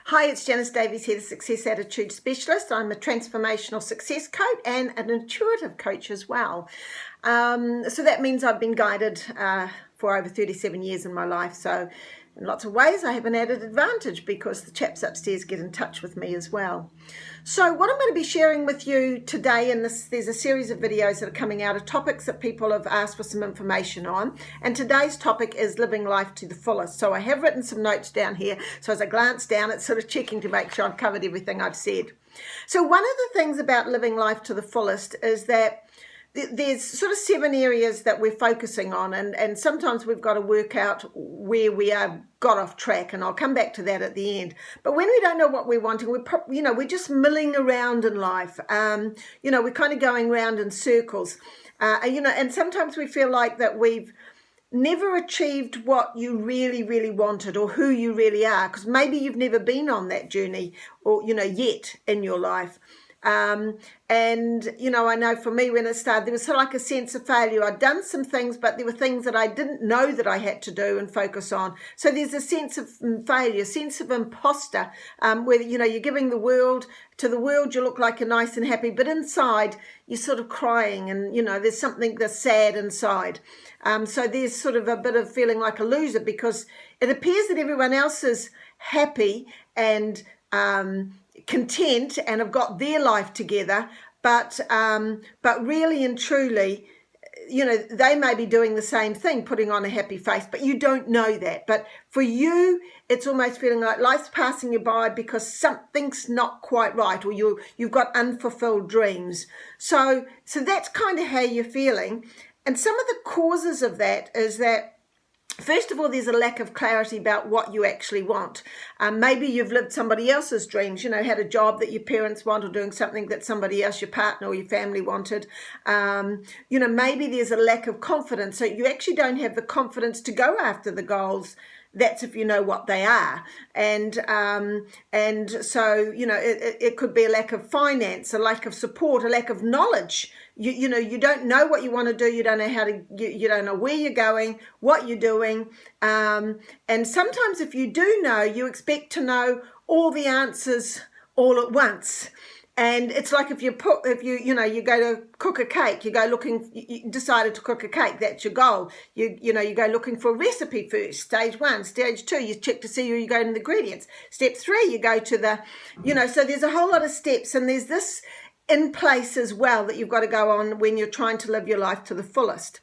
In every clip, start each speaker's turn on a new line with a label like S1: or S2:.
S1: Hi, it's Janice Davies here, the Success Attitude Specialist. I'm a transformational success coach and an intuitive coach as well. So that means I've been guided for over 37 years in my life. So in lots of ways, I have an added advantage because the chaps upstairs get in touch with me as well. So what I'm going to be sharing with you today, and there's a series of videos that are coming out of topics that people have asked for some information on. And today's topic is living life to the fullest. So I have written some notes down here. So as I glance down, it's sort of checking to make sure I've covered everything I've said. So one of the things about living life to the fullest is that there's sort of 7 areas that we're focusing on, and sometimes we've got to work out where we are got off track, and I'll come back to that at the end. But when we don't know what we're wanting, we're just milling around in life. We're kind of going round in circles, and sometimes we feel like that we've never achieved what you really, really wanted or who you really are, because maybe you've never been on that journey or, yet in your life. I know for me when it started, there was sort of like a sense of failure. I'd done some things, but there were things that I didn't know that I had to do and focus on. So there's a sense of failure, a sense of imposter, where, you're giving to the world, you look like you're nice and happy, but inside you're sort of crying and, there's something that's sad inside. So there's sort of a bit of feeling like a loser because it appears that everyone else is happy and, content and have got their life together, but really and truly, they may be doing the same thing, putting on a happy face, but you don't know that. But for you, it's almost feeling like life's passing you by because something's not quite right, or you've got unfulfilled dreams. So that's kind of how you're feeling. And some of the causes of that is that, first of all, there's a lack of clarity about what you actually want. Maybe you've lived somebody else's dreams, had a job that your parents want or doing something that somebody else, your partner or your family wanted. Maybe there's a lack of confidence. So you actually don't have the confidence to go after the goals. That's if you know what they are. And so, it could be a lack of finance, a lack of support, a lack of knowledge. You don't know what you want to do. You don't know you don't know where you're going, what you're doing. And sometimes if you do know, you expect to know all the answers all at once. And it's like if you go to cook a cake, you decided to cook a cake, that's your goal. You go looking for a recipe first, stage 1, stage 2, you check to see where you go in the ingredients. Step 3, you go to so there's a whole lot of steps, and there's this in place as well that you've got to go on when you're trying to live your life to the fullest.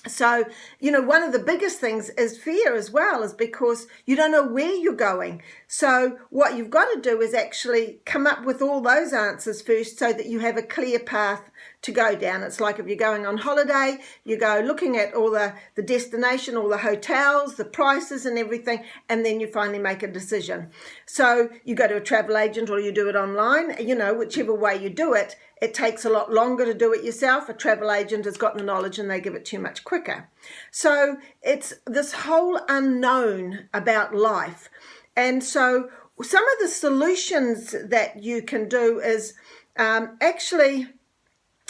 S1: So, one of the biggest things is fear as well, is because you don't know where you're going. So what you've got to do is actually come up with all those answers first so that you have a clear path to go down. It's like if you're going on holiday, you go looking at all the destination, all the hotels, the prices and everything, and then you finally make a decision. So you go to a travel agent or you do it online, whichever way you do it. It takes a lot longer to do it yourself. A travel agent has got the knowledge and they give it to you much quicker. So it's this whole unknown about life. And so some of the solutions that you can do is actually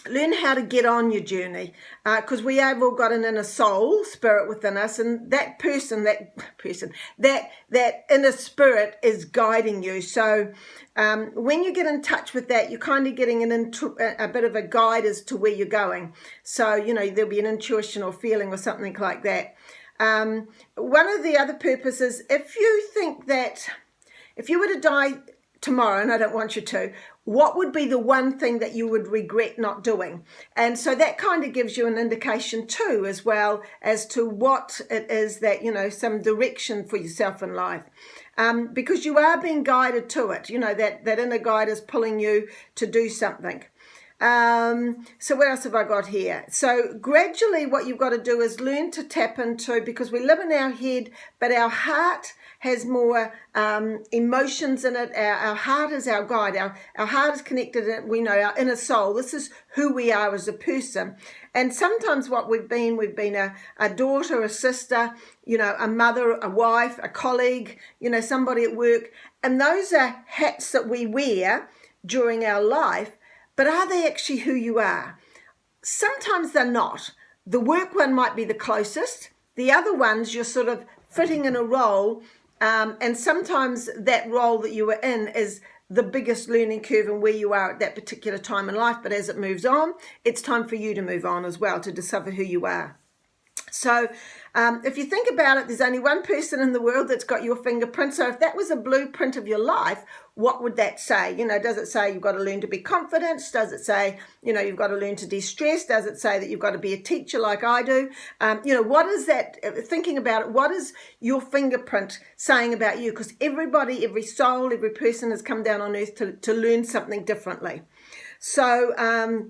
S1: learn how to get on your journey, because we have all got an inner soul, spirit within us, and that inner spirit is guiding you. So when you get in touch with that, you're kind of getting a bit of a guide as to where you're going. So, there'll be an intuition or feeling or something like that. One of the other purposes, if you think that if you were to die tomorrow, and I don't want you to, what would be the one thing that you would regret not doing? And so that kind of gives you an indication too, as well as to what it is that, some direction for yourself in life. Because you are being guided to it, that inner guide is pulling you to do something. So what else have I got here? So gradually what you've got to do is learn to tap into, because we live in our head, but our heart has more emotions in it. Our heart is our guide. Our heart is connected. We know our inner soul. This is who we are as a person. And sometimes what we've been a daughter, a sister, a mother, a wife, a colleague, somebody at work. And those are hats that we wear during our life. But are they actually who you are? Sometimes they're not. The work one might be the closest. The other ones, you're sort of fitting in a role And sometimes that role that you were in is the biggest learning curve and where you are at that particular time in life. But as it moves on, it's time for you to move on as well, to discover who you are. So if you think about it, there's only one person in the world that's got your fingerprint. So if that was a blueprint of your life, what would that say? You know, does it say you've got to learn to be confident? Does it say, you know, you've got to learn to de-stress? Does it say that you've got to be a teacher like I do? You know, what is that, thinking about it, what is your fingerprint saying about you? Because everybody, every soul, every person has come down on earth to learn something differently. So,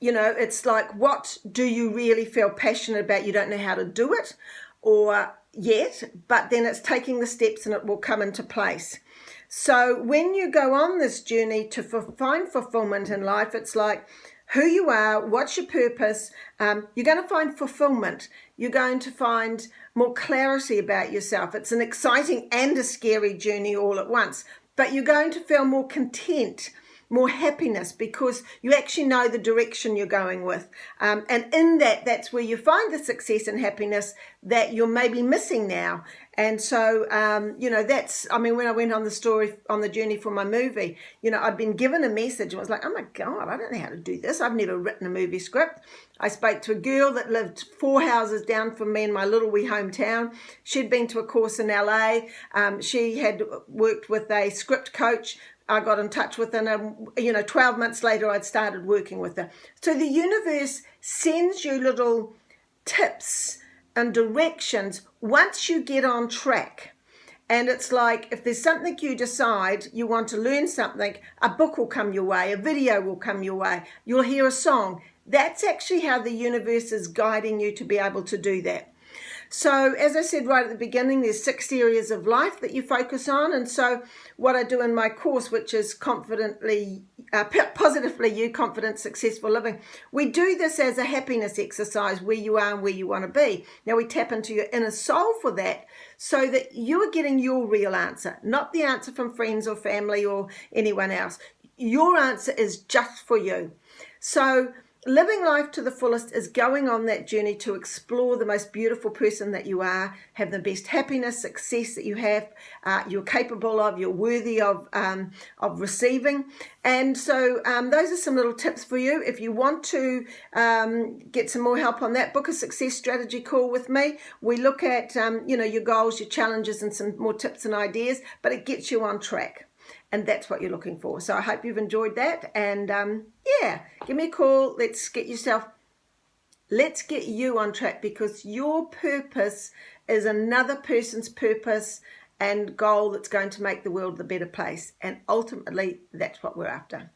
S1: you know, it's like, what do you really feel passionate about? You don't know how to do it or yet, but then it's taking the steps and it will come into place. So when you go on this journey to find fulfillment in life, it's like who you are, what's your purpose. You're going to find fulfillment. You're going to find more clarity about yourself. It's an exciting and a scary journey all at once, but you're going to feel more content, more happiness, because you actually know the direction you're going with. And in that, that's where you find the success and happiness that you're maybe missing now. And so, you know, that's, I mean, when I went on the journey for my movie, you know, I'd been given a message and I was like, oh my God, I don't know how to do this. I've never written a movie script. I spoke to a girl that lived 4 houses down from me in my little wee hometown. She'd been to a course in LA. She had worked with a script coach. I got in touch with her, and, you know, 12 months later, I'd started working with her. So the universe sends you little tips and directions once you get on track. And it's like, if there's something you decide you want to learn something, a book will come your way, a video will come your way, you'll hear a song. That's actually how the universe is guiding you to be able to do that. So as I said right at the beginning, there's 6 areas of life that you focus on. And so what I do in my course, which is Positively You, Confident, Successful Living, we do this as a happiness exercise, where you are and where you want to be. Now we tap into your inner soul for that, so that you are getting your real answer, not the answer from friends or family or anyone else. Your answer is just for you. So living life to the fullest is going on that journey to explore the most beautiful person that you are, have the best happiness, success that you have, you're capable of, you're worthy of receiving. And so those are some little tips for you. If you want to get some more help on that, book a success strategy call with me. We look at, you know, your goals, your challenges, and some more tips and ideas, but it gets you on track. And that's what you're looking for. So I hope you've enjoyed that. And yeah, give me a call. Let's get you on track, because your purpose is another person's purpose and goal that's going to make the world a better place. And ultimately, that's what we're after.